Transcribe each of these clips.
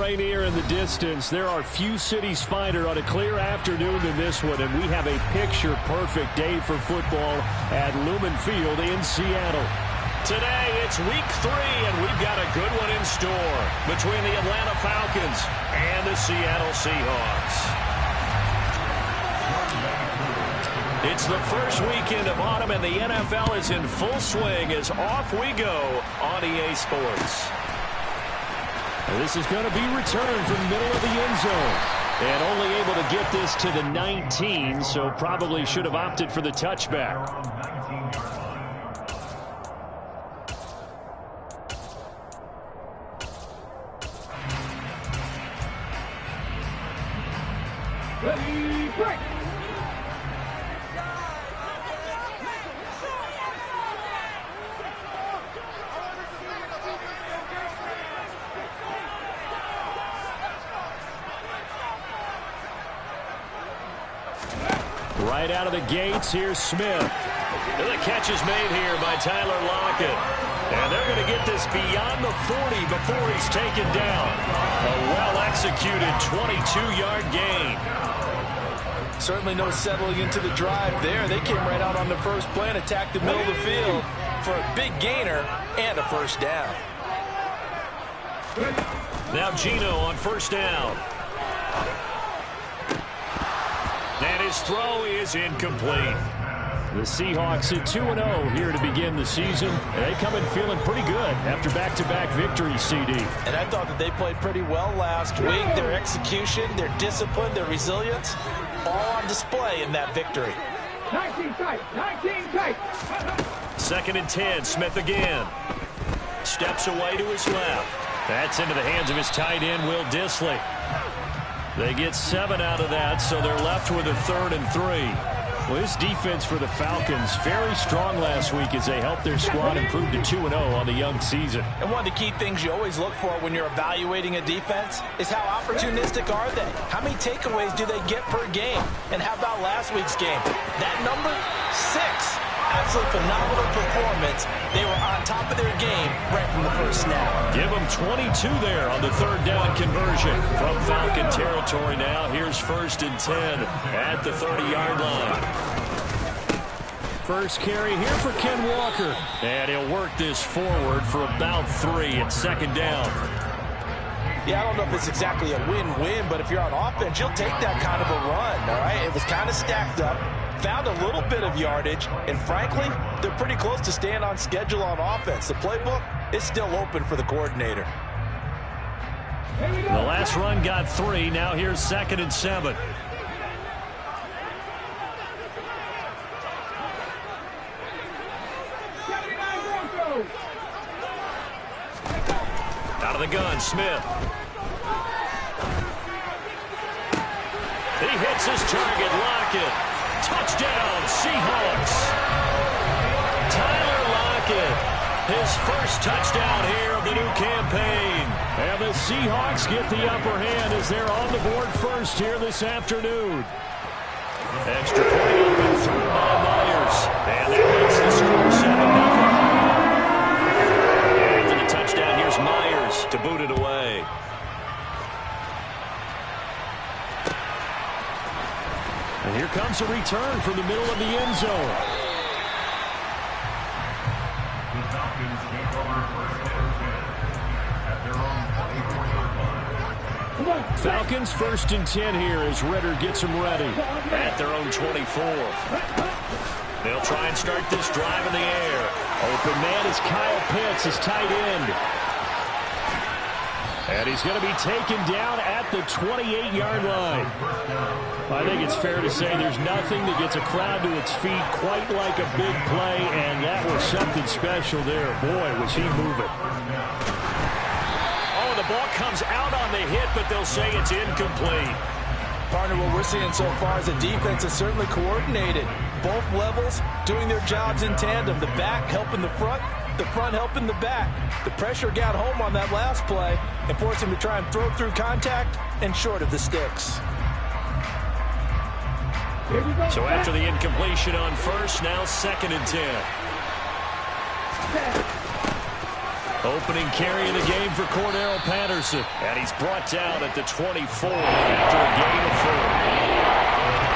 Rainier in the distance. There are few cities finer on a clear afternoon than this one, and we have a picture-perfect day for football at Lumen Field in Seattle. Today, it's week 3, and we've got a good one in store between the Atlanta Falcons and the Seattle Seahawks. It's the first weekend of autumn, and the NFL is in full swing as off we go on EA Sports. This is going to be returned from the middle of the end zone. And only able to get this to the 19, so probably should have opted for the touchback. Ready, break! Right out of the gates, here's Smith. And the catch is made here by Tyler Lockett. And they're going to get this beyond the 40 before he's taken down. A well-executed 22-yard gain. Certainly no settling into the drive there. They came right out on the first play and attacked the middle of the field for a big gainer and a first down. Now Geno on first down. And his throw is incomplete. The Seahawks at 2-0 here to begin the season. And they come in feeling pretty good after back-to-back victories, CD. And I thought that they played pretty well last week. Their execution, their discipline, their resilience, all on display in that victory. 19 tight, 19 tight. 2nd and 10, Smith again. Steps away to his left. That's into the hands of his tight end, Will Dissly. They get 7 out of that, so they're left with a 3rd and 3. Well, this defense for the Falcons, very strong last week as they helped their squad improve to 2-0 on the young season. And one of the key things you always look for when you're evaluating a defense is how opportunistic are they? How many takeaways do they get per game? And how about last week's game? That number, 6. Absolutely phenomenal performance. They were on top of their game right from the first snap. Give them 22 there on the 3rd down conversion. From Falcon territory now, here's 1st and 10 at the 30-yard line. First carry here for Ken Walker. And he'll work this forward for about 3 at 2nd down. Yeah, I don't know if it's exactly a win-win, but if you're on offense, you'll take that kind of a run, all right? It was kind of stacked up. Found a little bit of yardage, and frankly, they're pretty close to staying on schedule on offense. The playbook is still open for the coordinator. The last run got 3. Now here's 2nd and 7. Out of the gun, Smith. He hits his target, Lockett. Touchdown, Seahawks. Tyler Lockett, his first touchdown here of the new campaign. And the Seahawks get the upper hand as they're on the board first here this afternoon. Extra point open through by Myers. And that makes the score 7-0. After the touchdown, here's Myers to boot it away. And here comes a return from the middle of the end zone. Falcons 1st and 10 here as Ritter gets them ready at their own 24. They'll try and start this drive in the air. Open man is Kyle Pitts, his tight end. And he's going to be taken down at the 28-yard line. I think it's fair to say there's nothing that gets a crowd to its feet quite like a big play, and that was something special there. Boy, was he moving. Oh, the ball comes out on the hit, but they'll say it's incomplete. Partner, what we're seeing so far is the defense is certainly coordinated. Both levels doing their jobs in tandem. The back helping the front helping the back. The pressure got home on that last play and forced him to try and throw through contact and short of the sticks. So after the incompletion on first, now 2nd and 10. Opening carry of the game for Cordero Patterson. And he's brought down at the 24 after a gain of 4.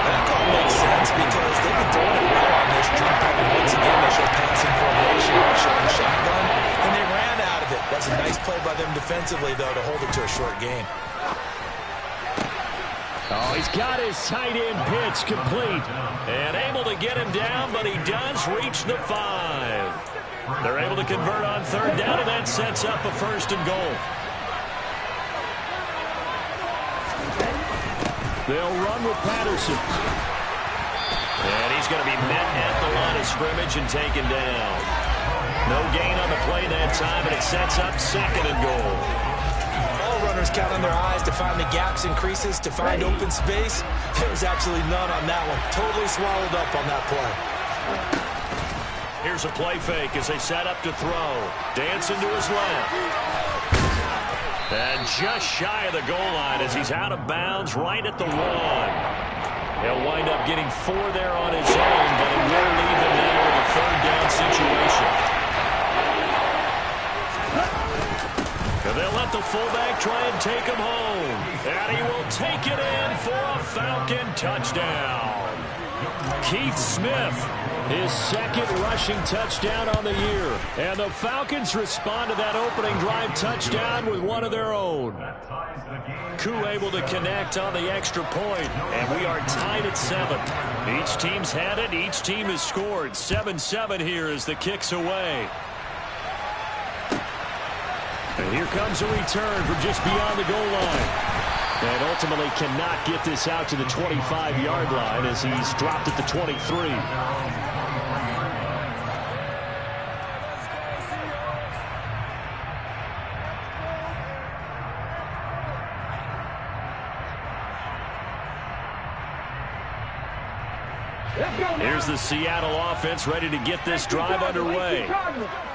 That call makes sense because they've been throwing it well on this drive. And once again, they show passing formation, showing shotgun, and they ran out of it. That's a nice play by them defensively, though, to hold it to a short game. Oh, he's got his tight end pitch complete. And able to get him down, but he does reach the 5. They're able to convert on third down, and that sets up a 1st and goal. They'll run with Patterson. And he's going to be met at the line of scrimmage and taken down. No gain on the play that time, and it sets up 2nd and goal. All runners count on their eyes to find the gaps and creases, to find open space. There was absolutely none on that one. Totally swallowed up on that play. Here's a play fake as they set up to throw. Dancing to his left. And just shy of the goal line as he's out of bounds right at the 1. He'll wind up getting 4 there on his own, but it will leave him now with a 3rd down situation. And they'll let the fullback try and take him home. And he will take it in for a Falcon touchdown. Keith Smith, his 2nd rushing touchdown on the year. And the Falcons respond to that opening drive touchdown with one of their own. Koo able to connect on the extra point, and we are tied at 7. Each team's had it. Each team has scored. 7-7 here as the kick's away. And here comes a return from just beyond the goal line. And ultimately cannot get this out to the 25-yard line as he's dropped at the 23. Here's the Seattle offense ready to get this drive underway.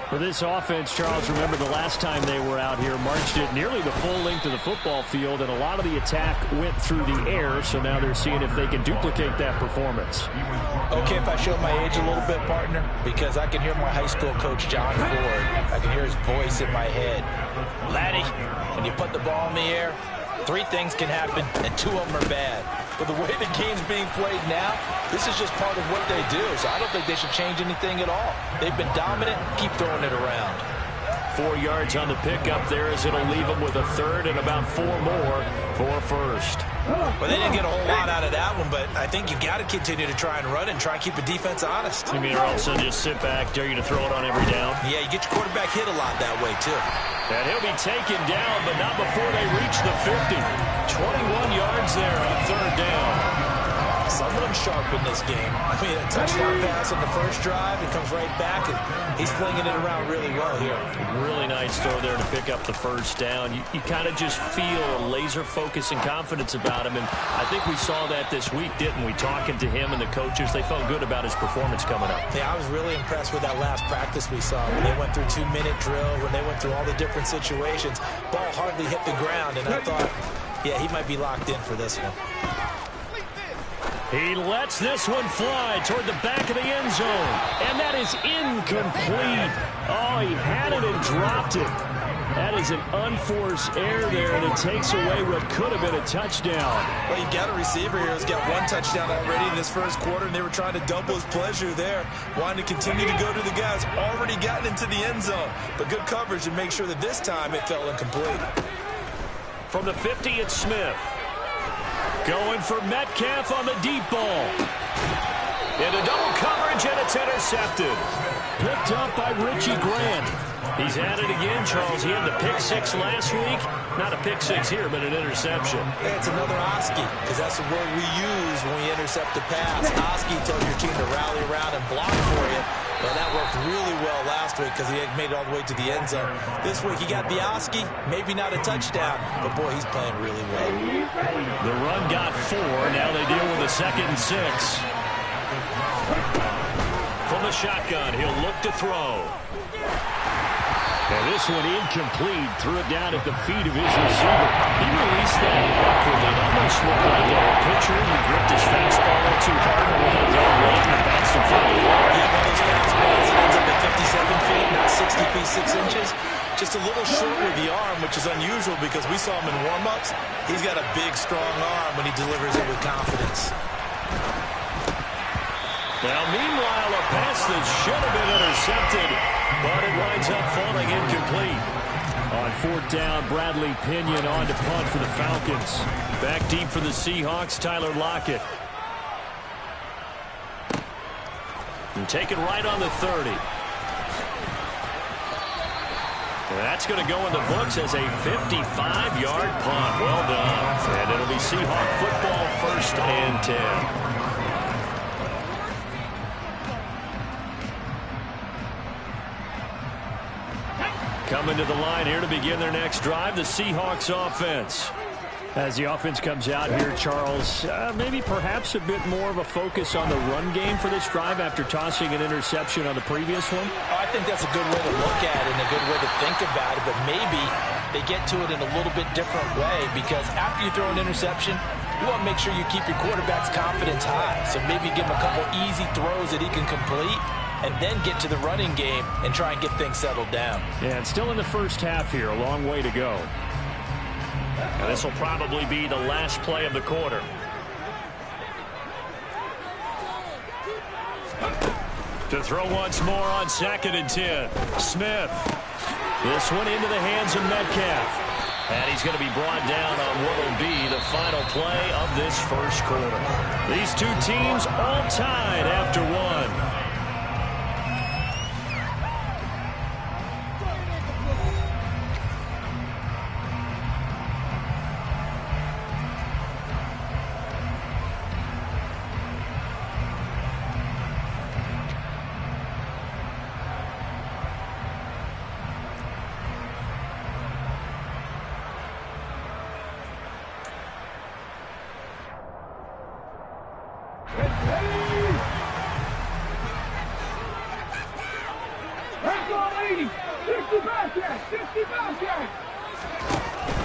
For this offense, Charles, remember the last time they were out here, marched it nearly the full length of the football field, and a lot of the attack went through the air, so now they're seeing if they can duplicate that performance. Okay, if I show my age a little bit, partner, because I can hear my high school coach, John Ford. I can hear his voice in my head. Laddie, when you put the ball in the air, 3 things can happen, and 2 of them are bad. But the way the game's being played now, this is just part of what they do. So I don't think they should change anything at all. They've been dominant. Keep throwing it around. 4 yards on the pickup there as it'll leave them with a 3rd and about 4 more for a 1st. Well, they didn't get a whole lot out of that one, but I think you've got to continue to try and run and try and keep the defense honest. You mean also just sit back, dare you to throw it on every down? Yeah, you get your quarterback hit a lot that way, too. And he'll be taken down, but not before they reach the 50. 21 yards there on 3rd down. Some of them sharp in this game. I mean, a touchdown pass on the first drive, it comes right back, and he's flinging it around really well here. Really nice throw there to pick up the 1st down. You kind of just feel a laser focus and confidence about him, and I think we saw that this week, didn't we? Talking to him and the coaches, they felt good about his performance coming up. Yeah, I was really impressed with that last practice we saw when they went through 2-minute drill, when they went through all the different situations. Ball hardly hit the ground, and I thought, yeah, he might be locked in for this one. He lets this one fly toward the back of the end zone. And that is incomplete. Oh, he had it and dropped it. That is an unforced error there, and it takes away what could have been a touchdown. Well, you've got a receiver here who's got 1 touchdown already in this first quarter, and they were trying to double his pleasure there, wanting to continue to go to the guys already gotten into the end zone. But good coverage to make sure that this time it fell incomplete. From the 50, it's Smith. Going for Metcalf on the deep ball. Into double coverage, and it's intercepted. Picked up by Richie Grant. He's at it again, Charles. He had the pick 6 last week. Not a pick 6 here, but an interception. Hey, it's another Oski, because that's the word we use when we intercept a pass. Oski tells your team to rally around and block for you. Well, that worked really well last week because he had made it all the way to the end zone. This week he got the Oski, maybe not a touchdown, but boy, he's playing really well. The run got 4. Now they deal with a 2nd and 6. From the shotgun, he'll look to throw. And this one incomplete. Threw it down at the feet of his receiver. He released that awkwardly. It almost looked like a pitcher who gripped his fastball a little too hard and let it go late and bounced in front of the wall. Yeah, one of those fastballs that ends up at 57 feet, not 60 feet 6 inches. Just just a little short with the arm, which is unusual because we saw him in warm-ups. He's got a big, strong arm when he delivers it with confidence. Now, meanwhile, a pass that should have been intercepted, but it winds up falling incomplete. On fourth down, Bradley Pinion on to punt for the Falcons. Back deep for the Seahawks, Tyler Lockett. And take it right on the 30. That's going to go in the books as a 55-yard punt. Well done. And it'll be Seahawk football, 1st and 10. Coming to the line here to begin their next drive, the Seahawks offense. As the offense comes out here, Charles, maybe perhaps a bit more of a focus on the run game for this drive after tossing an interception on the previous one? I think that's a good way to look at it and a good way to think about it, but maybe they get to it in a little bit different way because after you throw an interception, you want to make sure you keep your quarterback's confidence high. So maybe give him a couple easy throws that he can complete and then get to the running game and try and get things settled down. Yeah, and still in the first half here, a long way to go. And this will probably be the last play of the quarter. To throw once more on 2nd and 10. Smith. This one into the hands of Metcalf. And he's going to be brought down on what will be the final play of this first quarter. These two teams all tied after one.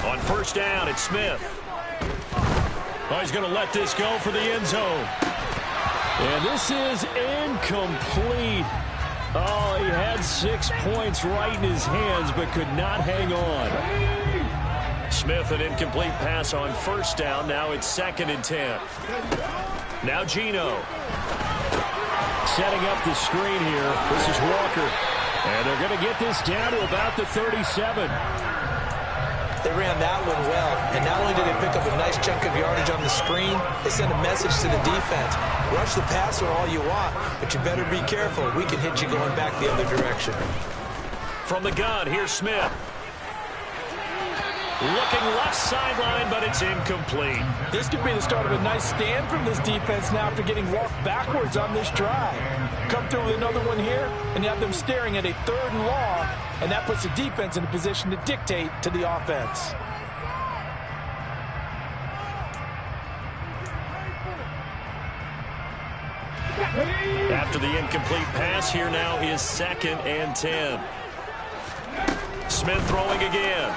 On first down, it's Smith. Oh, he's going to let this go for the end zone. And this is incomplete. Oh, he had 6 points right in his hands, but could not hang on. Smith, an incomplete pass on first down. Now it's 2nd and 10. Now Geno. Setting up the screen here. This is Walker. And they're going to get this down to about the 37. They ran that one well, and not only did they pick up a nice chunk of yardage on the screen, they sent a message to the defense. Rush the passer all you want, but you better be careful. We can hit you going back the other direction. From the gun, here's Smith. Looking left sideline, but it's incomplete. This could be the start of a nice stand from this defense now after getting walked backwards on this drive. Come through with another one here, and you have them staring at a 3rd and long, and that puts the defense in a position to dictate to the offense. After the incomplete pass, here now is 2nd and 10. Smith throwing again.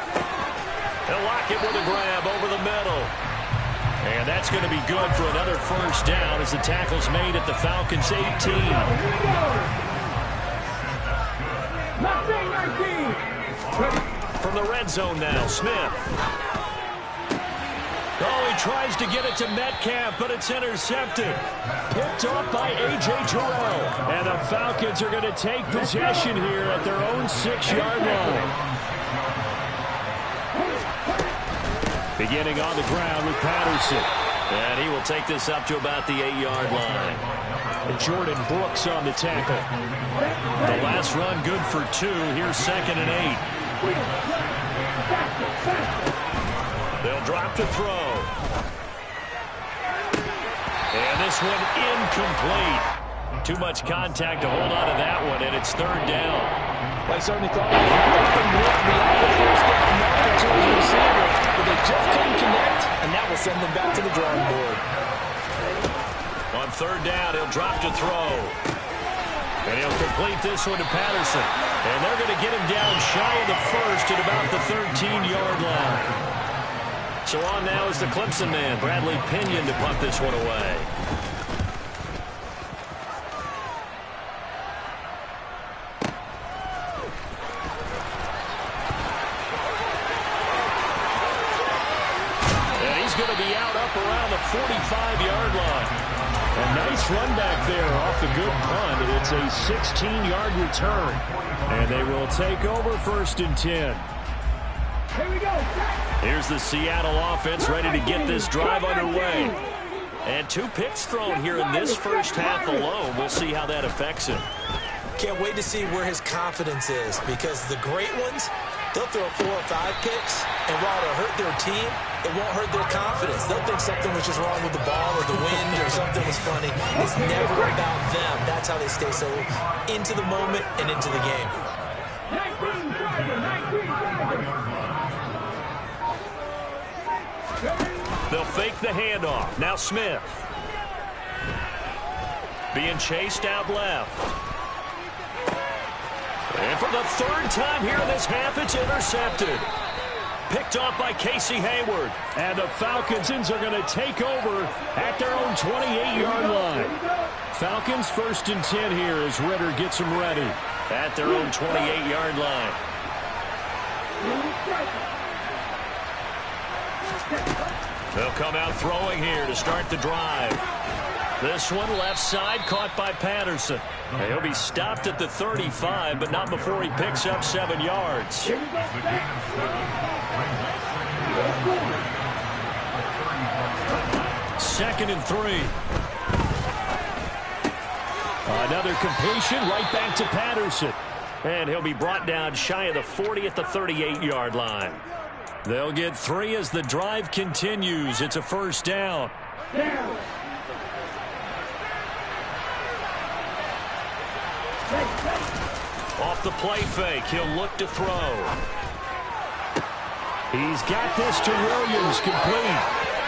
They'll lock it with a grab over the middle. And that's going to be good for another first down as the tackle's made at the Falcons' 18. From the red zone now, Smith. Oh, he tries to get it to Metcalf, but it's intercepted. Picked off by A.J. Terrell. And the Falcons are going to take possession here at their own 6-yard line. Beginning on the ground with Patterson. And he will take this up to about the 8-yard line. And Jordan Brooks on the tackle. The last run good for 2. Here's 2nd and 8. They'll drop to throw. And this one incomplete. Too much contact to hold on to that one, and it's 3rd down. I certainly thought nothing more beyond the first down marker to his receiver, but they just couldn't connect, and that will send them back to the drawing board. On 3rd down, he'll drop to throw. And he'll complete this one to Patterson. And they're going to get him down shy of the first at about the 13-yard line. So on now is the Clemson man, Bradley Pinion, to punt this one away. 45-yard line. A nice run back there off the good punt, and it's a 16-yard return. And they will take over 1st and 10. Here we go. Here's the Seattle offense ready to get this drive underway. And 2 picks thrown here in this first half alone. We'll see how that affects him. Can't wait to see where his confidence is, because the great ones, they'll throw 4 or 5 picks, and while it'll hurt their team, it won't hurt their confidence. They'll think something was just wrong with the ball or the wind or something was funny. It's never about them. That's how they stay so into the moment and into the game. 19 drivers. They'll fake the handoff. Now Smith. Being chased out left. And for the 3rd time here in this half, it's intercepted. Picked off by Casey Hayward. And the Falcons are going to take over at their own 28-yard line. Falcons 1st and 10 here as Ritter gets them ready at their own 28-yard line. They'll come out throwing here to start the drive. This one left side caught by Patterson. He'll be stopped at the 35, but not before he picks up 7 yards. 2nd and 3. Another completion right back to Patterson. And he'll be brought down shy of the 40 at the 38-yard line. They'll get 3 as the drive continues. It's a 1st down. Off the play fake, he'll look to throw. He's got this to Williams, complete.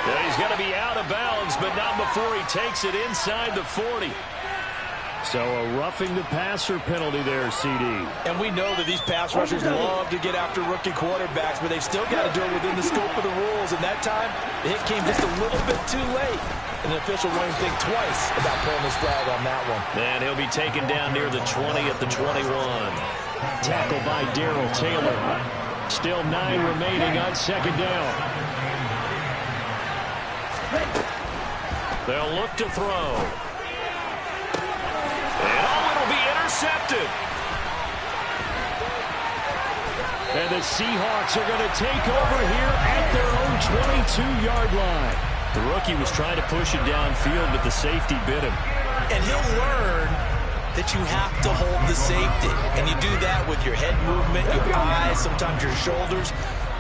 Yeah, he's got to be out of bounds, but not before he takes it inside the 40. So a roughing the passer penalty there, CD. And we know that these pass rushers love to get after rookie quarterbacks, but they've still got to do it within the scope of the rules. And that time, the hit came just a little bit too late. And the official won't even think twice about pulling his flag on that one. And he'll be taken down near the 20 at the 21. Tackled by Darrell Taylor. Still 9 remaining on 2nd down. They'll look to throw. And it'll be intercepted. And the Seahawks are going to take over here at their own 22-yard line. The rookie was trying to push it downfield, but the safety bit him. And he'll learn that you have to hold the safety. And you do that with your head movement, your eyes, sometimes your shoulders.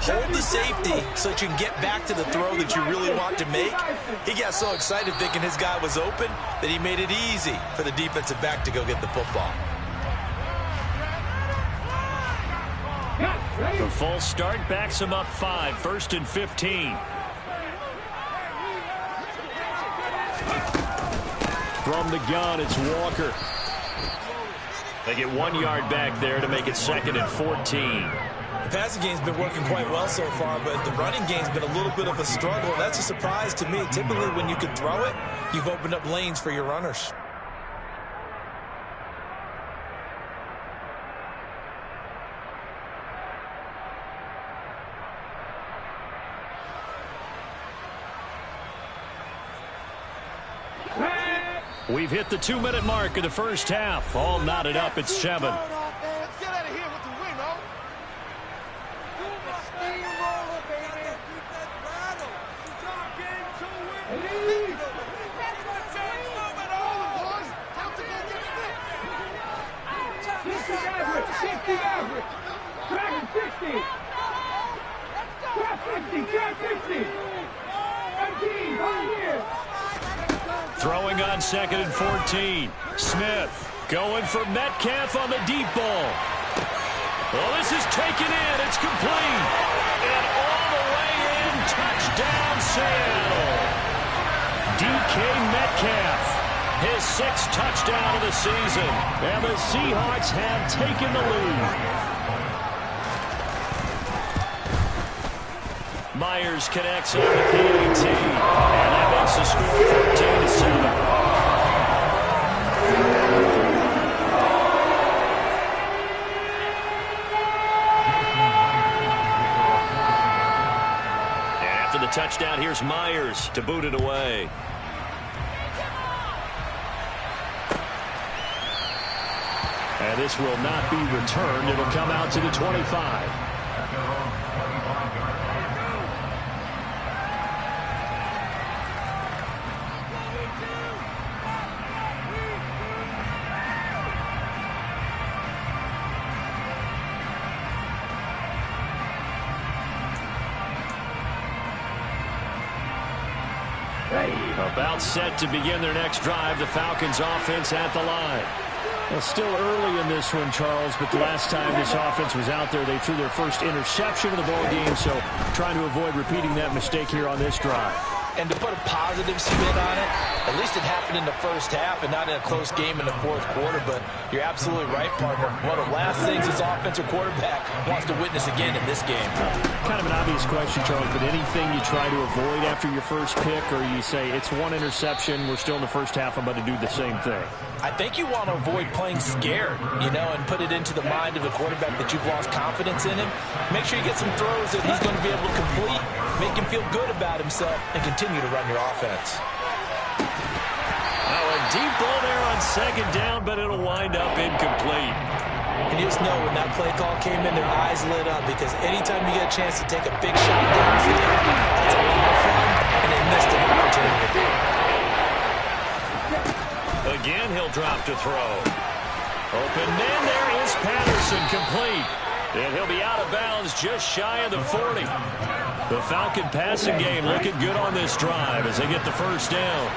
Hold the safety so that you can get back to the throw that you really want to make. He got so excited thinking his guy was open that he made it easy for the defensive back to go get the football. The false start backs him up 5, 1st and 15. From the gun, it's Walker. They get 1 yard back there to make it 2nd and 14. The passing game's been working quite well so far, but the running game's been a little bit of a struggle. That's a surprise to me. Typically, when you can throw it, you've opened up lanes for your runners. We've hit the 2-minute mark of the first half. All knotted up at 7. Throwing on 2nd and 14. Smith going for Metcalf on the deep ball. Well, this is taken in. It's complete. And all the way in. Touchdown, Seattle. DK Metcalf. His 6th touchdown of the season. And the Seahawks have taken the lead. Myers connects on the PAT, and that makes the score 14-7. After the touchdown. Here's Myers to boot it away. And this will not be returned. It'll come out to the 25. About set to begin their next drive. The Falcons offense at the line. Well, still early in this one, Charles, but the last time this offense was out there, they threw their first interception of the ball game, so trying to avoid repeating that mistake here on this drive. And to put a positive spin on it, at least it happened in the first half and not in a close game in the fourth quarter. But you're absolutely right, partner. One of the last things this offensive quarterback wants to witness again in this game. Kind of an obvious question, Charles, but anything you try to avoid after your first pick, or you say it's one interception, we're still in the first half, I'm about to do the same thing? I think you want to avoid playing scared, and put it into the mind of the quarterback that you've lost confidence in him. Make sure you get some throws that he's going to be able to complete, make him feel good about himself, and continue to run your offense. Now a deep ball there on second down, but it'll wind up incomplete. And you just know when that play call came in, their eyes lit up, because anytime you get a chance to take a big shot downfield, that's a lot of fun, and they missed an opportunity. Again, he'll drop to throw. Open man, there is Patterson, complete. And he'll be out of bounds just shy of the 40. The Falcon passing game looking good on this drive as they get the first down.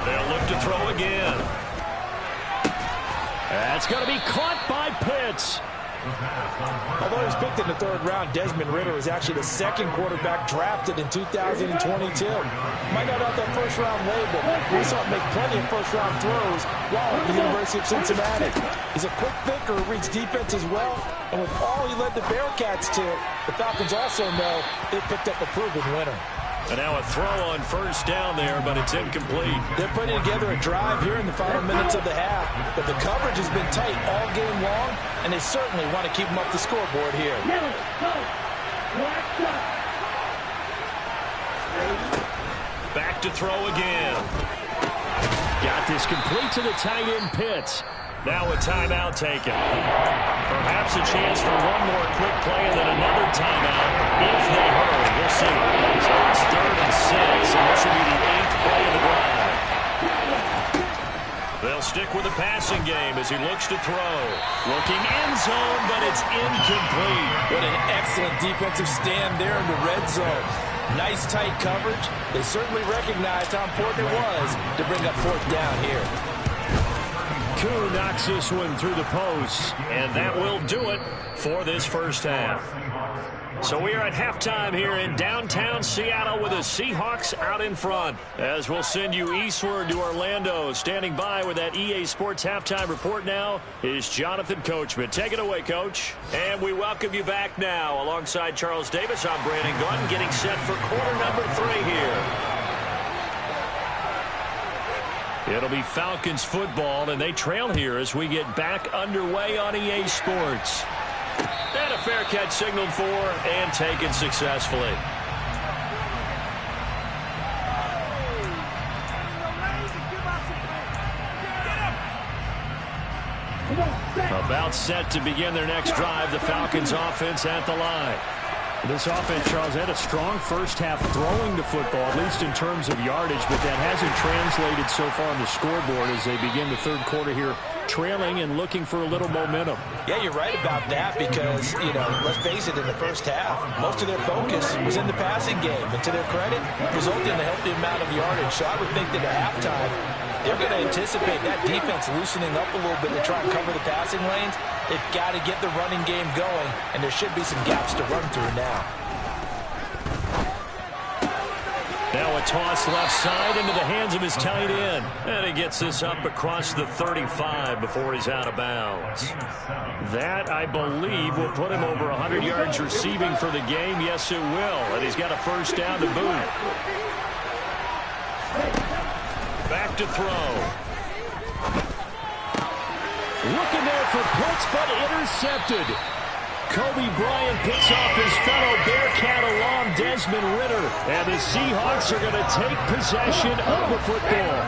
They'll look to throw again. That's going to be caught by Pitts. Although he was picked in the third round, Desmond Ridder is actually the second quarterback drafted in 2022. Might not have that first-round label. We saw him make plenty of first-round throws while at the University of Cincinnati. He's a quick thinker who reads defense as well, and with all he led the Bearcats to, the Falcons also know they picked up a proven winner. And now a throw on first down there, but it's incomplete. They're putting together a drive here in the final minutes of the half, but the coverage has been tight all game long, and they certainly want to keep them up the scoreboard here. Back to throw again. Got this complete to the tight end Pitts. Now a timeout taken. Perhaps a chance for one more quick play and then another timeout if they hurry. We'll see. So it's 3rd and 6, and this will be the 8th play of the drive. They'll stick with the passing game as he looks to throw. Looking end zone, but it's incomplete. What an excellent defensive stand there in the red zone. Nice tight coverage. They certainly recognized how important it was to bring up 4th down here. Koo knocks this one through the post, and that will do it for this first half. So we are at halftime here in downtown Seattle with the Seahawks out in front. As we'll send you eastward to Orlando. Standing by with that EA Sports halftime report now is Jonathan Coachman. Take it away, Coach. And we welcome you back now. Alongside Charles Davis, I'm Brandon Gunn, getting set for quarter number 3 here. It'll be Falcons football, and they trail here as we get back underway on EA Sports. And a fair catch signaled for and taken successfully. About set to begin their next drive, the Falcons offense at the line. This offense, Charles, had a strong first half throwing the football, at least in terms of yardage, but that hasn't translated so far on the scoreboard as they begin the third quarter here, trailing and looking for a little momentum. Yeah, you're right about that because, let's face it, in the first half, most of their focus was in the passing game. And to their credit, resulted in a healthy amount of yardage. So I would think that at halftime, they're going to anticipate that defense loosening up a little bit to try and cover the passing lanes. They've got to get the running game going, and there should be some gaps to run through now. Now a toss left side into the hands of his tight end. And he gets this up across the 35 before he's out of bounds. That, I believe, will put him over 100 yards receiving for the game. Yes, it will. And he's got a first down to boot. Back to throw. Looking there for Pitts, but intercepted. Kobe Bryant picks off his fellow Bearcat alum Desmond Ridder. And the Seahawks are going to take possession of the football.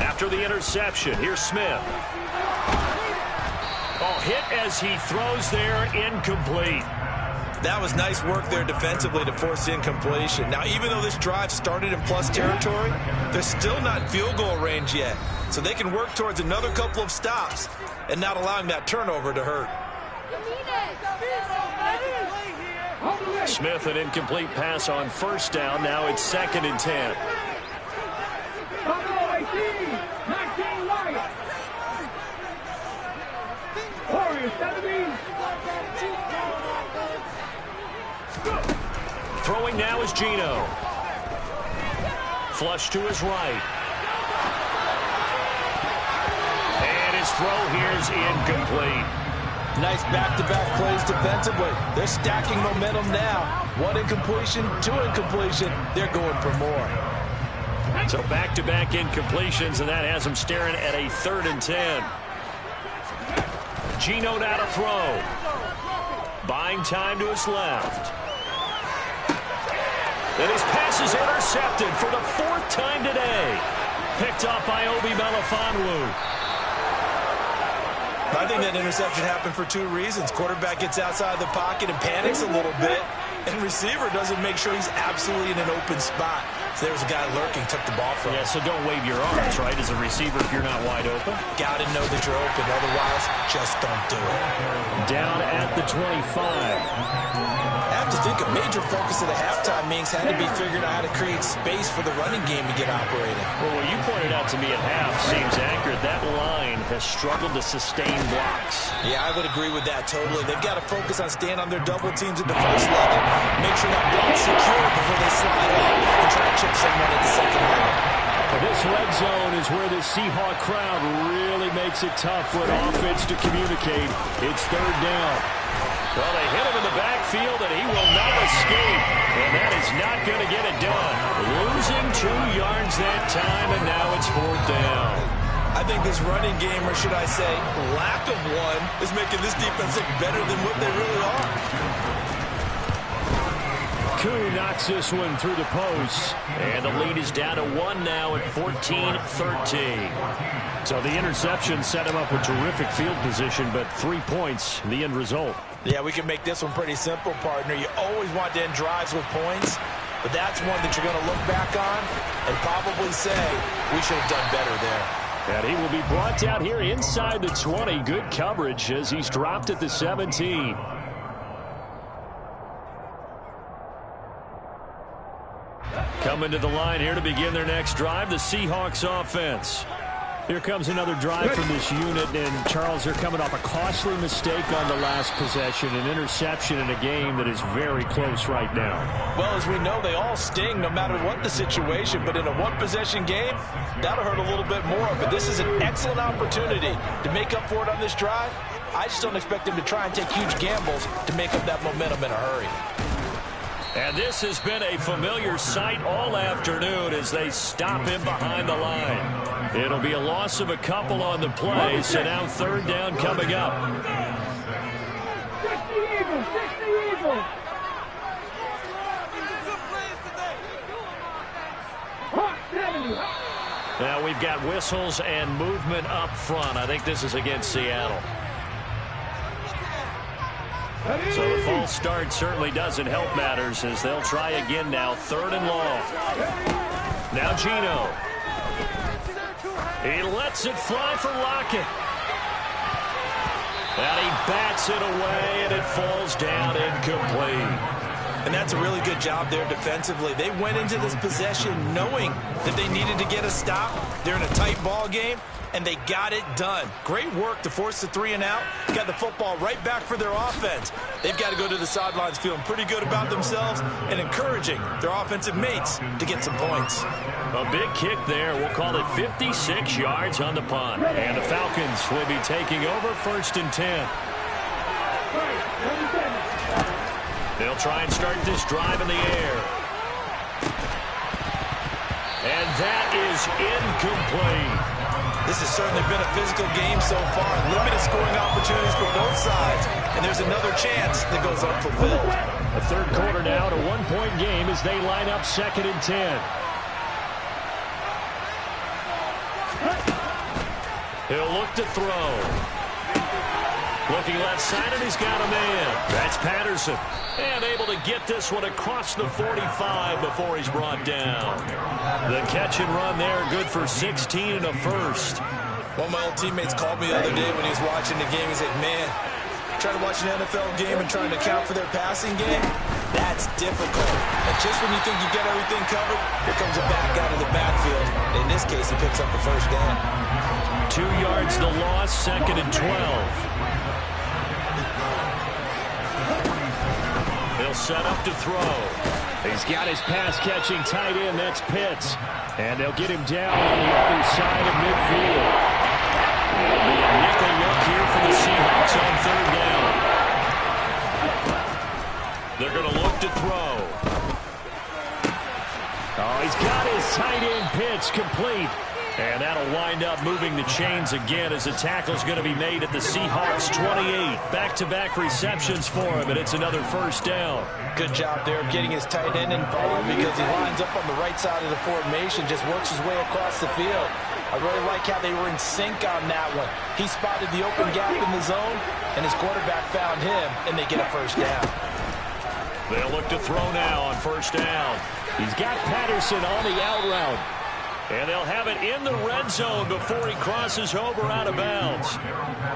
After the interception, here's Smith. Oh, hit as he throws there, incomplete. That was nice work there defensively to force the incompletion. Now, even though this drive started in plus territory, they're still not in field goal range yet. So they can work towards another couple of stops and not allowing that turnover to hurt. Smith, an incomplete pass on first down. Now it's 2nd and 10. Throwing now is Geno. Flush to his right. And his throw here is incomplete. Nice back-to-back plays defensively. They're stacking momentum now. 1 incompletion, 2 incompletion. They're going for more. So back-to-back incompletions, and that has them staring at a 3rd and 10. Geno now to throw. Buying time to his left. And his pass is intercepted for the 4th time today. Picked off by Obi Melifonwu. I think that interception happened for 2 reasons. Quarterback gets outside the pocket and panics a little bit, and receiver doesn't make sure he's absolutely in an open spot. So there was a guy lurking, took the ball from him. Yeah, so don't wave your arms, right, as a receiver if you're not wide open. Got to know that you're open. Otherwise, just don't do it. Down at the 25. I have to think a major focus of the halftime meetings had to be figuring out how to create space for the running game to get operating. Well, what you pointed out to me at half seems accurate. That line has struggled to sustain blocks. Yeah, I would agree with that totally. They've got to focus on staying on their double teams at the first level. Make sure that block's secure before they slide off and try to chip someone at the second level. This red zone is where the Seahawk crowd really makes it tough for an offense to communicate. It's 3rd down. Well, they hit him in the backfield, and he will not escape. And that is not going to get it done. Losing 2 yards that time, and now it's 4th down. I think this running game, or should I say lack of one, is making this defense look better than what they really are. Koo knocks this one through the post. And the lead is down to 1 now at 14-13. So the interception set him up with terrific field position, but 3 points, the end result. Yeah, we can make this one pretty simple, partner. You always want to end drives with points, but that's one that you're going to look back on and probably say, we should have done better there. And he will be brought down here inside the 20. Good coverage as he's dropped at the 17. Coming to the line here to begin their next drive, the Seahawks offense. Here comes another drive from this unit, and Charles, they're coming off a costly mistake on the last possession, an interception in a game that is very close right now. Well, as we know, they all sting no matter what the situation, but in a 1-possession game, that'll hurt a little bit more. But this is an excellent opportunity to make up for it on this drive. I just don't expect them to try and take huge gambles to make up that momentum in a hurry. And this has been a familiar sight all afternoon as they stop him behind the line. It'll be a loss of a couple on the play, so now 3rd down coming up. Now we've got whistles and movement up front. I think this is against Seattle. So the false start certainly doesn't help matters as they'll try again now. 3rd and long. Now Geno. He lets it fly for Lockett. And he bats it away, and it falls down incomplete. And that's a really good job there defensively. They went into this possession knowing that they needed to get a stop. They're in a tight ball game, and they got it done. Great work to force the 3 and out. Got the football right back for their offense. They've got to go to the sidelines feeling pretty good about themselves and encouraging their offensive mates to get some points. A big kick there. We'll call it 56 yards on the punt. And the Falcons will be taking over 1st and 10. They'll try and start this drive in the air. And that is incomplete. This has certainly been a physical game so far. Limited scoring opportunities for both sides. And there's another chance that goes unfulfilled. The third quarter now, a one-point game as they line up 2nd and 10. He'll look to throw. Looking left side, and he's got a man. That's Patterson. And able to get this one across the 45 before he's brought down. The catch and run there, good for 16 and a first. One of my old teammates called me the other day when he was watching the game. He said, man, trying to watch an NFL game and trying to account for their passing game, that's difficult. And just when you think you get everything covered, here comes a back out of the backfield. In this case, he picks up the first down. 2 yards the loss, 2nd and 12. He'll set up to throw. He's got his pass-catching tight end. That's Pitts. And they'll get him down on the other side of midfield. It'll be a nickel look here for the Seahawks on 3rd down. They're going to look to throw. Oh, he's got his tight end pitch complete. And that'll wind up moving the chains again as the tackle's going to be made at the Seahawks 28. Back-to-back receptions for him, and it's another first down. Good job there of getting his tight end involved because he lines up on the right side of the formation, just works his way across the field. I really like how they were in sync on that one. He spotted the open gap in the zone, and his quarterback found him, and they get a first down. They'll look to throw now on 1st down. He's got Patterson on the out route. And they'll have it in the red zone before he crosses over out of bounds.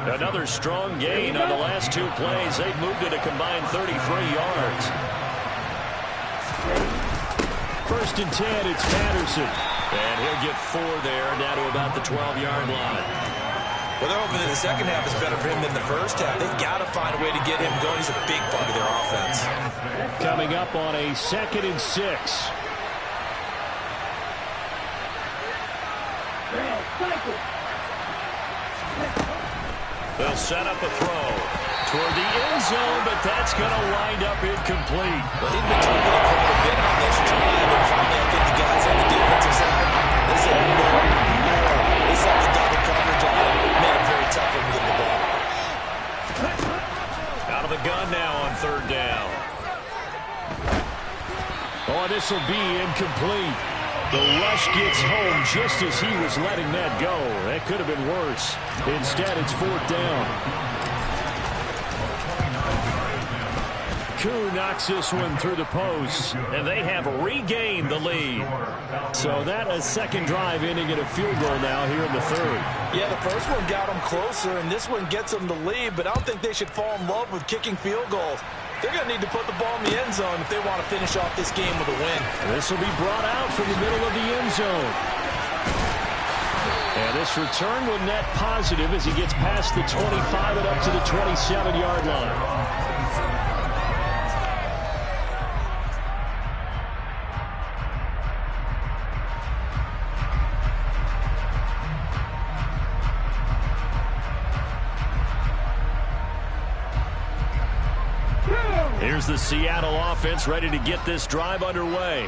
Another strong gain on the last 2 plays. They've moved it a combined 33 yards. 1st and 10, it's Patterson. And he'll get 4 there, down to about the 12-yard line. Well, they're hoping that the second half is better for him than the first half. They've got to find a way to get him going. He's a big part of their offense. Coming up on a 2nd and 6. They'll set up a throw toward the end zone, but that's going to wind up incomplete. Well, he'd been targeted quite a bit on this drive, and finally I think the guys on the defensive side, they said no more. They set the double coverage on him, made it very tough for him to get the ball. Out of the gun now on 3rd down. Oh, this will be incomplete. The rush gets home just as he was letting that go. That could have been worse. Instead, it's 4th down. Koo knocks this one through the post, and they have regained the lead. So that a second drive ending in a field goal now here in the 3rd. Yeah, the first one got them closer, and this one gets them the lead, but I don't think they should fall in love with kicking field goals. They're going to need to put the ball in the end zone if they want to finish off this game with a win. This will be brought out from the middle of the end zone. And this return will net positive as he gets past the 25 and up to the 27-yard line. Here's the Seattle offense ready to get this drive underway.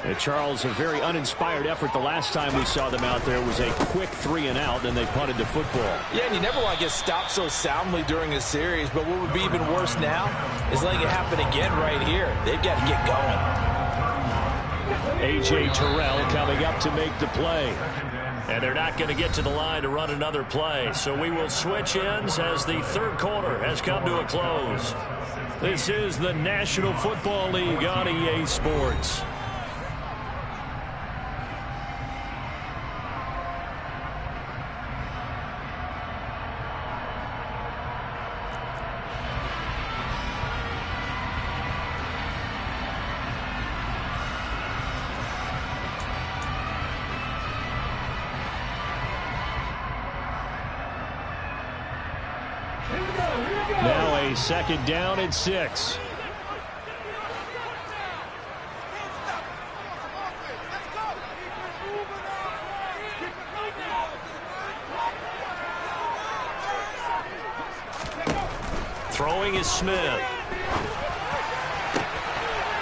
And Charles, a very uninspired effort the last time we saw them out there was a quick 3 and out, then they punted the football. Yeah, and you never want to get stopped so soundly during a series, but what would be even worse now is letting it happen again right here. They've got to get going. A.J. Terrell coming up to make the play. And they're not going to get to the line to run another play. So we will switch ends as the 3rd quarter has come to a close. This is the National Football League on EA Sports. Now a 2nd down and 6. Throwing is Smith.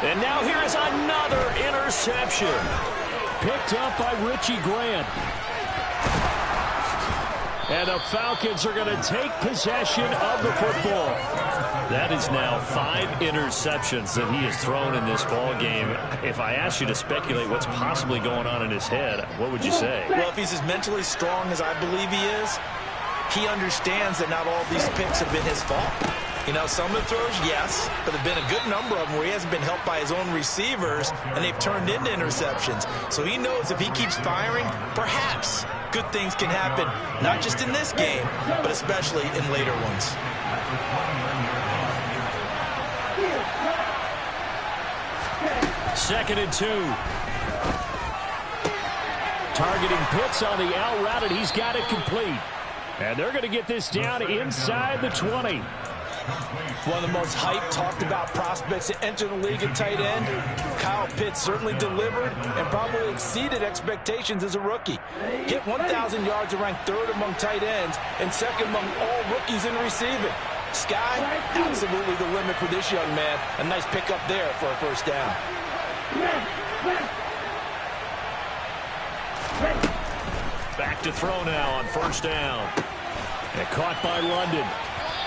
And now here is another interception. picked up by Richie Grant. And the Falcons are going to take possession of the football. That is now 5 interceptions that he has thrown in this ball game. If I asked you to speculate what's possibly going on in his head, what would you say? Well, if he's as mentally strong as I believe he is, he understands that not all of these picks have been his fault. You know, some of the throws, yes, but there have been a good number of them where he hasn't been helped by his own receivers, and they've turned into interceptions. So he knows if he keeps firing, perhaps good things can happen, not just in this game, but especially in later ones. Second and 2. Targeting Pitts on the out route, and he's got it complete. And they're going to get this down inside the 20. One of the most hyped, talked about prospects to enter the league at tight end. Kyle Pitts certainly delivered and probably exceeded expectations as a rookie. Hit 1,000 yards and ranked 3rd among tight ends and 2nd among all rookies in receiving. Sky, absolutely the limit for this young man. A nice pickup there for a first down. Back to throw now on first down. And caught by London.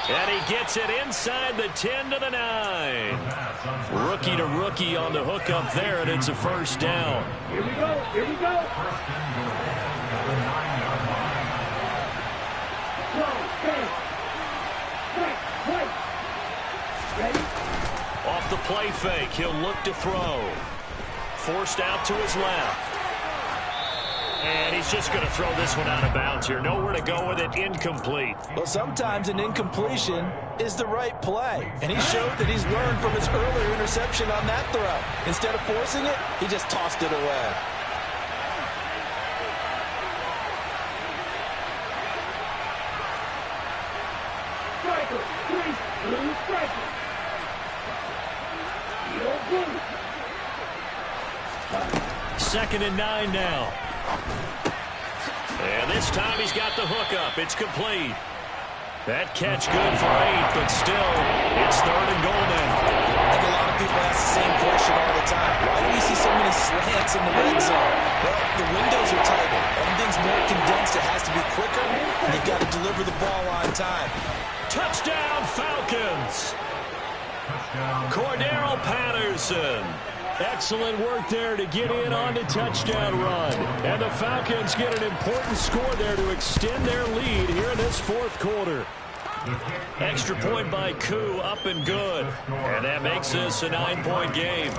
And he gets it inside the 10 to the 9. Rookie to rookie on the hook up there, and it's a first down. Here we go. Here we go. Off the play fake, he'll look to throw. Forced out to his left. And he's just going to throw this one out of bounds here. Nowhere to go with it. Incomplete. Well, sometimes an incompletion is the right play. And he showed that he's learned from his earlier interception on that throw. Instead of forcing it, he just tossed it away. Striker, 3, blue striker. Second and 9 now. And this time he's got the hook up. It's complete. That catch good for 8, but still, it's 3rd and goal now. I think a lot of people ask the same question all the time. Why do we see so many slants in the red zone? Well, the windows are tighter. Everything's more condensed. It has to be quicker, and you've got to deliver the ball on time. Touchdown, Falcons. Cordero Patterson. Excellent work there to get in on the touchdown run. And the Falcons get an important score there to extend their lead here in this 4th quarter. Extra point by Koo, up and good. And that makes this a 9-point game.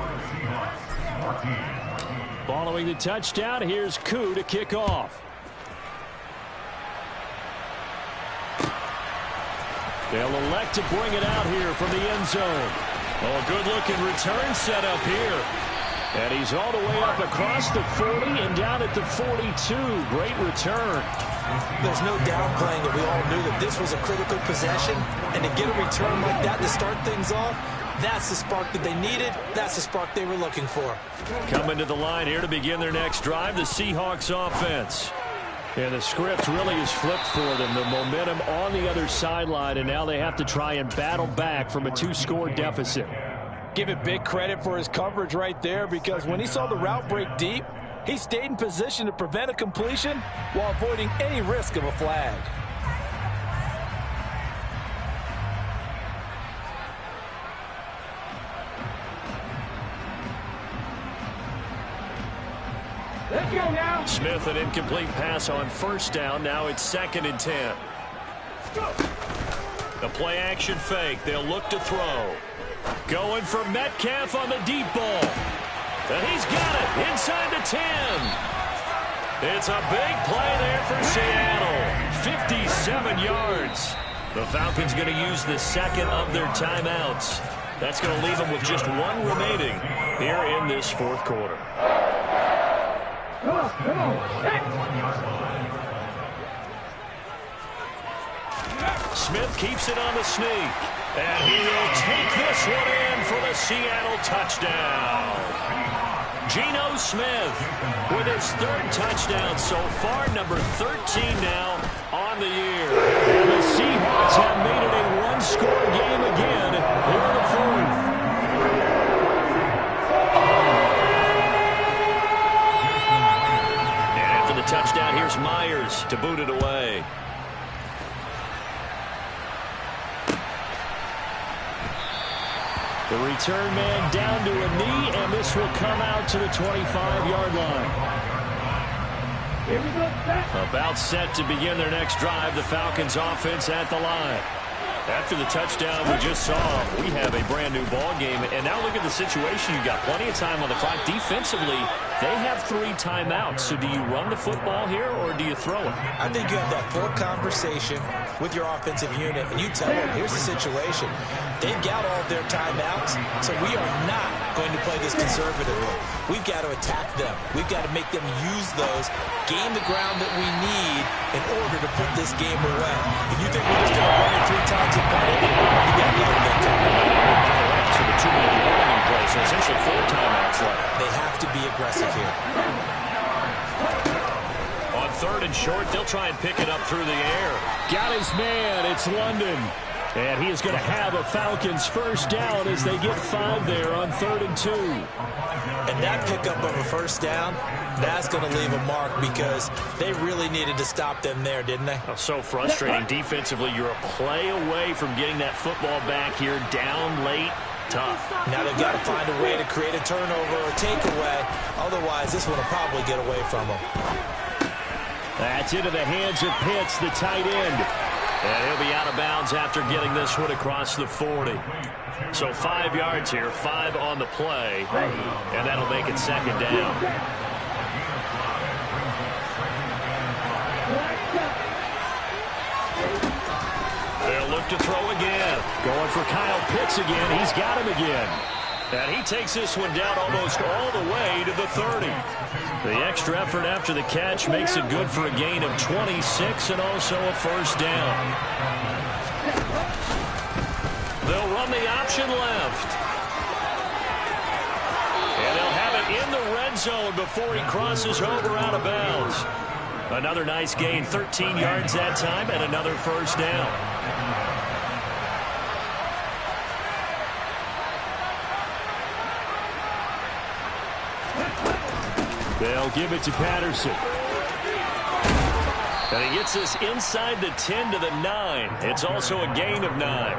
Following the touchdown, here's Koo to kick off. They'll elect to bring it out here from the end zone. Oh, a good-looking return set up here. And he's all the way up across the 40 and down at the 42. Great return. There's no downplaying that we all knew that this was a critical possession. And to get a return like that to start things off, that's the spark that they needed. That's the spark they were looking for. Coming to the line here to begin their next drive, the Seahawks offense. And the script really is flipped for them. The momentum on the other sideline, and now they have to try and battle back from a 2-score deficit. Give it big credit for his coverage right there, because when he saw the route break deep, he stayed in position to prevent a completion while avoiding any risk of a flag. Let's go now. Smith, an incomplete pass on first down. Now it's 2nd and 10. The play action fake. They'll look to throw. Going for Metcalf on the deep ball. And he's got it inside the 10. It's a big play there for Seattle. 57 yards. The Falcons going to use the 2nd of their timeouts. That's going to leave them with just 1 remaining here in this 4th quarter. Come on, come on. Hey. Smith keeps it on the sneak. And he will take this one in for the Seattle touchdown. Geno Smith with his 3rd touchdown so far, number 13 now on the year. And the Seahawks have made it a 1-score game again here in the 4th. Raiders to boot it away. The return man down to a knee, and this will come out to the 25-yard line. About set to begin their next drive, the Falcons offense at the line. After the touchdown we just saw, we have a brand new ball game. And now look at the situation. You've got plenty of time on the clock. Defensively, they have 3 timeouts. So do you run the football here or do you throw it? I think you have that full conversation with your offensive unit, and you tell them, here's the situation. They've got all of their timeouts, so we are not going to play this conservatively. We've got to attack them. We've got to make them use those, gain the ground that we need in order to put this game away. If you think we're just going to run it 3 times and punt it, you got another thing coming. So the 2-minute warning in place, so essentially 4 timeouts left. They have to be aggressive here. On 3rd and short, they'll try and pick it up through the air. Got his man. It's London. And he is going to have a Falcons first down as they get 5 there on 3rd and 2. And that pickup of a first down, that's going to leave a mark because they really needed to stop them there, didn't they? Oh, so frustrating. Defensively, you're a play away from getting that football back here down late. Tough. Now they've got to find a way to create a turnover or takeaway. Otherwise, this one will probably get away from them. That's into the hands of Pitts, the tight end. And he'll be out of bounds after getting this one across the 40. So 5 yards here, 5 on the play, and that'll make it 2nd down. They'll look to throw again. Going for Kyle Pitts again. He's got him again. And he takes this one down almost all the way to the 30. The extra effort after the catch makes it good for a gain of 26 and also a first down. They'll run the option left. And they'll have it in the red zone before he crosses over out of bounds. Another nice gain, 13 yards that time, and another first down. They'll give it to Patterson. And he gets this inside the 10 to the 9. It's also a gain of 9.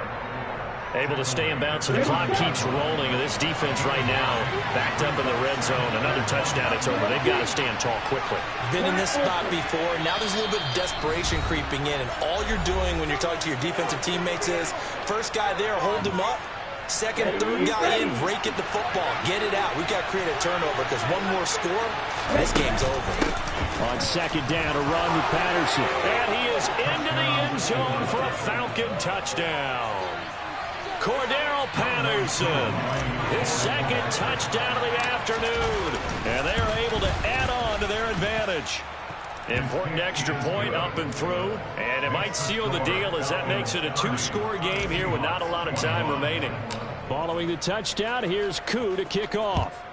Able to stay in bounds, so the clock keeps rolling. And this defense right now backed up in the red zone. Another touchdown, it's over. They've got to stand tall quickly. Been in this spot before. Now there's a little bit of desperation creeping in. And all you're doing when you're talking to your defensive teammates is, first guy there, hold him up. Second, third guy in, break at the football. Get it out. We've got to create a turnover because one more score, this game's over. On 2nd down, a run with Patterson. And he is into the end zone for a Falcon touchdown. Cordero Patterson, his 2nd touchdown of the afternoon. And they are able to add on to their advantage. Important extra point up and through, and it might seal the deal as that makes it a 2-score game here with not a lot of time remaining. Following the touchdown, here's Koo to kick off.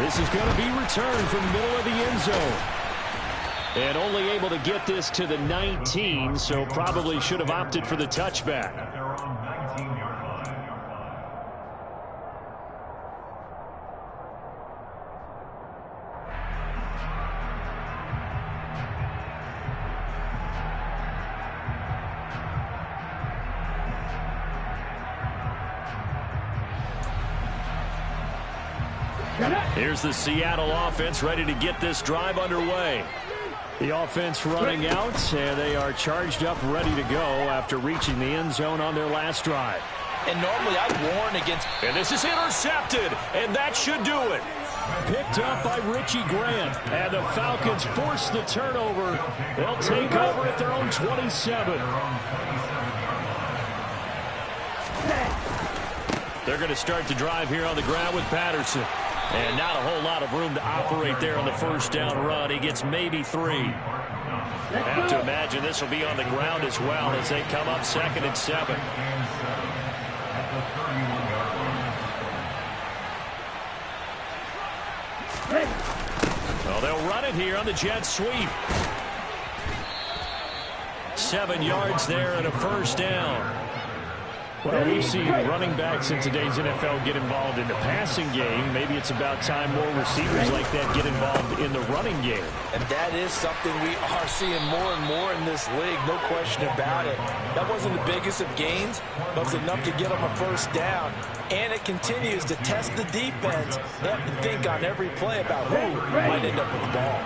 This is going to be returned from the middle of the end zone. And only able to get this to the 19, so probably should have opted for the touchback. Here's the Seattle offense ready to get this drive underway. The offense running out, and they are charged up, ready to go after reaching the end zone on their last drive. And normally I'd warn against... And this is intercepted, and that should do it. Picked up by Richie Grant, and the Falcons force the turnover. They'll take over at their own 27. They're going to start the drive here on the ground with Patterson. And not a whole lot of room to operate there on the first down run. He gets maybe 3. Have to imagine this will be on the ground as well as they come up 2nd and 7. Well, they'll run it here on the jet sweep. 7 yards there and a first down. Well, we've seen running backs in today's NFL get involved in the passing game. Maybe it's about time more receivers like that get involved in the running game. And that is something we are seeing more and more in this league, no question about it. That wasn't the biggest of gains, but it was enough to get them a first down. And it continues to test the defense. They have to think on every play about who might end up with the ball.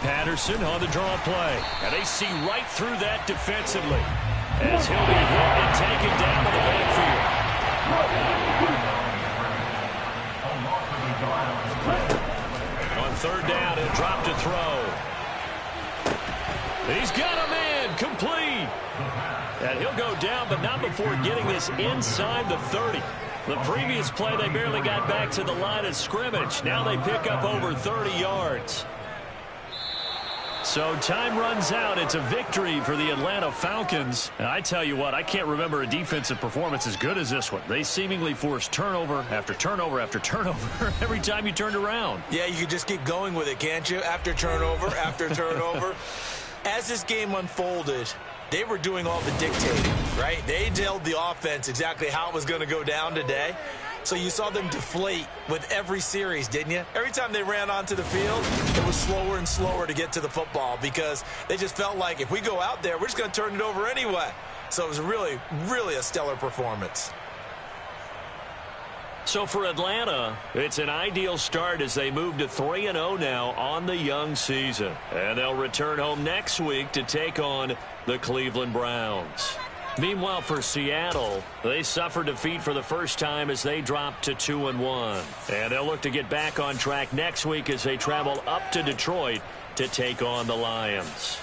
Patterson on the draw play. And they see right through that defensively as he'll be hit and taken down to the backfield. On third down, he'll drop to throw. He's got him in. Complete. And he'll go down, but not before getting this inside the 30. The previous play, they barely got back to the line of scrimmage. Now they pick up over 30 yards. So time runs out. It's a victory for the Atlanta Falcons. And I tell you what, I can't remember a defensive performance as good as this one. They seemingly forced turnover after turnover after turnover every time you turned around. Yeah, you can just keep going with it, can't you? After turnover, after turnover. As this game unfolded, they were doing all the dictating, right? They told the offense exactly how it was going to go down today. So you saw them deflate with every series, didn't you? Every time they ran onto the field, it was slower and slower to get to the football because they just felt like if we go out there, we're just going to turn it over anyway. So it was really, really a stellar performance. So for Atlanta, it's an ideal start as they move to 3-0 now on the young season. And they'll return home next week to take on the Cleveland Browns. Meanwhile, for Seattle, they suffered defeat for the first time as they dropped to 2-1. And they'll look to get back on track next week as they travel up to Detroit to take on the Lions.